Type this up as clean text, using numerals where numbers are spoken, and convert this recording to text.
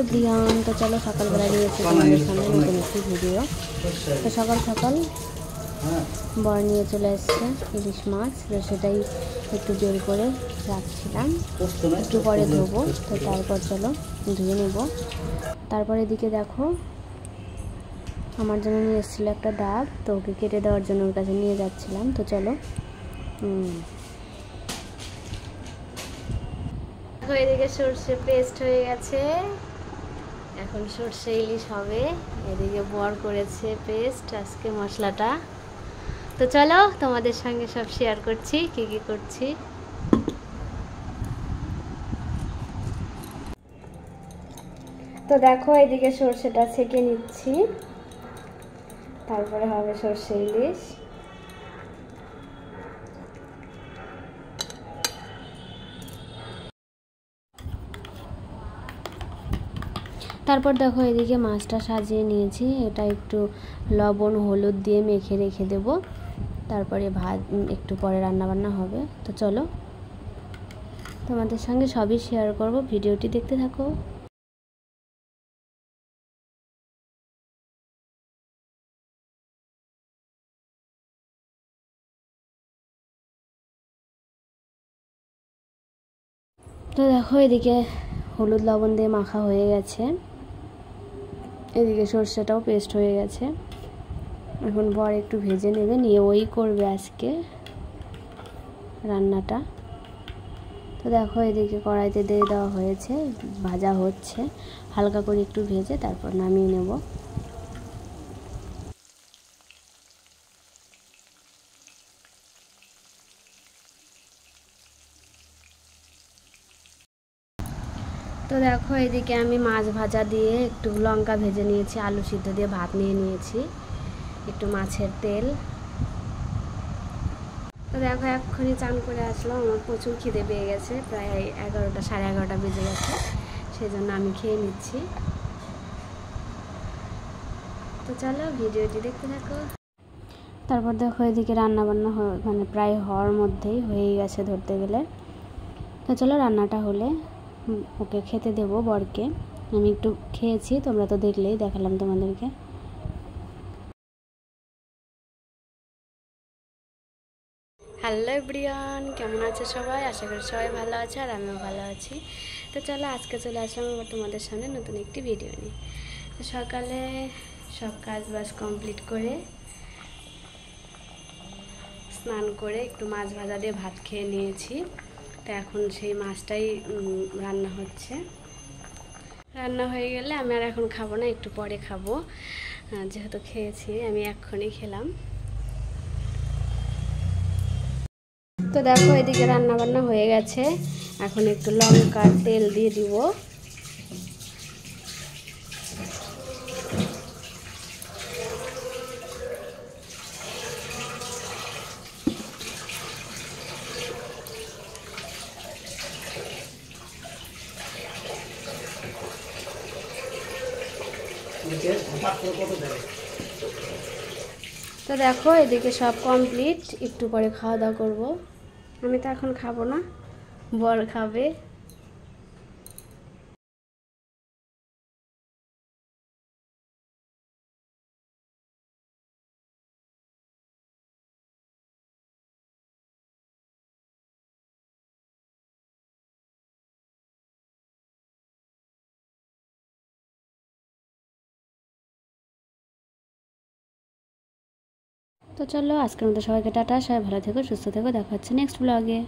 Everyone, তো চলো সকালবেলা নিয়েছি তোমাদের সামনে নতুন একটি ভিডিও। তো সকাল সকাল বর নিয়ে চলে এসছে ইলিশ মাছ, তো সেটাই একটু জোর করে রাখছিলাম, একটু পরে ধোবো। তো তারপর চলো ধুয়ে নেব। তারপর এদিকে দেখো আমার জন্য নিয়ে এসেছিলো একটা ডাব, তো ওকে কেটে দেওয়ার জন্য ওর কাছে নিয়ে যাচ্ছিলাম। তো চলো এদিকে সর্ষে পেস্ট হয়ে গেছে, এখন সর্ষে ইলিশ হবে। এদিকে বর করেছে পেস্ট আজকে মশলাটা। তো চলো তোমাদের সঙ্গে সব শেয়ার করছি কি কি করছি। তো দেখো এদিকে সর্ষেটা ছেঁকে নিচ্ছি, তারপরে হবে সর্ষে ইলিশ। তারপর দেখো এদিকে মাছটা সাজিয়ে নিয়েছি, এটা একটু লবণ হলুদ দিয়ে মেখে রেখে দেব, তারপরে একটু পরে রান্নাবান্না হবে। তো চলো তোমাদের সঙ্গে সবই শেয়ার করব, ভিডিওটি দেখতে থাকো। তো দেখো এদিকে হলুদ লবণ দিয়ে মাখা হয়ে গেছে, এদিকে সর্ষেটাও পেস্ট হয়ে গেছে। এখন বর একটু ভেজে নেবে, নিয়ে ওই করবে আজকে রান্নাটা। তো দেখো এদিকে কড়াইতে দিয়ে দেওয়া হয়েছে, ভাজা হচ্ছে, হালকা করে একটু ভেজে তারপর নামিয়ে নেব। তো দেখো এদিকে আমি মাছ ভাজা দিয়ে একটু লঙ্কা ভেজে নিয়েছি, আলু সিদ্ধ দিয়ে ভাত নিয়ে নিয়েছি, একটু মাছের তেল। তো দেখো এক্ষুনি চান করে আসলাম, আমার প্রচুর খিদে পেয়ে গেছে, প্রায় 11টা সাড়ে 11টা বেজে গেছে, সেই জন্য আমি খেয়ে নিচ্ছি। তো চলো ভিডিওটি দেখতে থাকো। তারপর দেখো এদিকে রান্নাবান্না মানে প্রায় হওয়ার মধ্যেই হয়ে গেছে ধরতে গেলে। তো চলো রান্নাটা হলে ওকে খেতে দেবো বরকে। আমি একটু খেয়েছি, তোমরা তো দেখলেই, দেখালাম তোমাদেরকে। হ্যালো এভরিওয়ান, কেমন আছে সবাই? আশা করি সবাই ভালো আছে আর আমিও ভালো আছি। তো চলো আজকে চলে আসলাম আবার তোমাদের সামনে নতুন একটি ভিডিও নিয়ে। তো সকালে সব কাজ বাজ কমপ্লিট করে স্নান করে একটু মাছ ভাজা দিয়ে ভাত খেয়ে নিয়েছি। তো এখন সেই মাছটাই রান্না হচ্ছে। রান্না হয়ে গেলে আমি আর এখন খাবো না, একটু পরে খাবো, যেহেতু খেয়েছি আমি এক্ষুনি খেলাম। তো দেখো এদিকে রান্না বান্না হয়ে গেছে, এখন একটু লঙ্কার তেল দিয়ে দিব। তো দেখো এদিকে সব কমপ্লিট, একটু পরে খাওয়া দাওয়া করবো। আমি তো এখন খাবো না, বর খাবে। তো চলো আজকের মতো সবাইকে টাটা, সবাই ভালো থেকো, সুস্থ থেকো, দেখা হচ্ছে নেক্সট ব্লগে।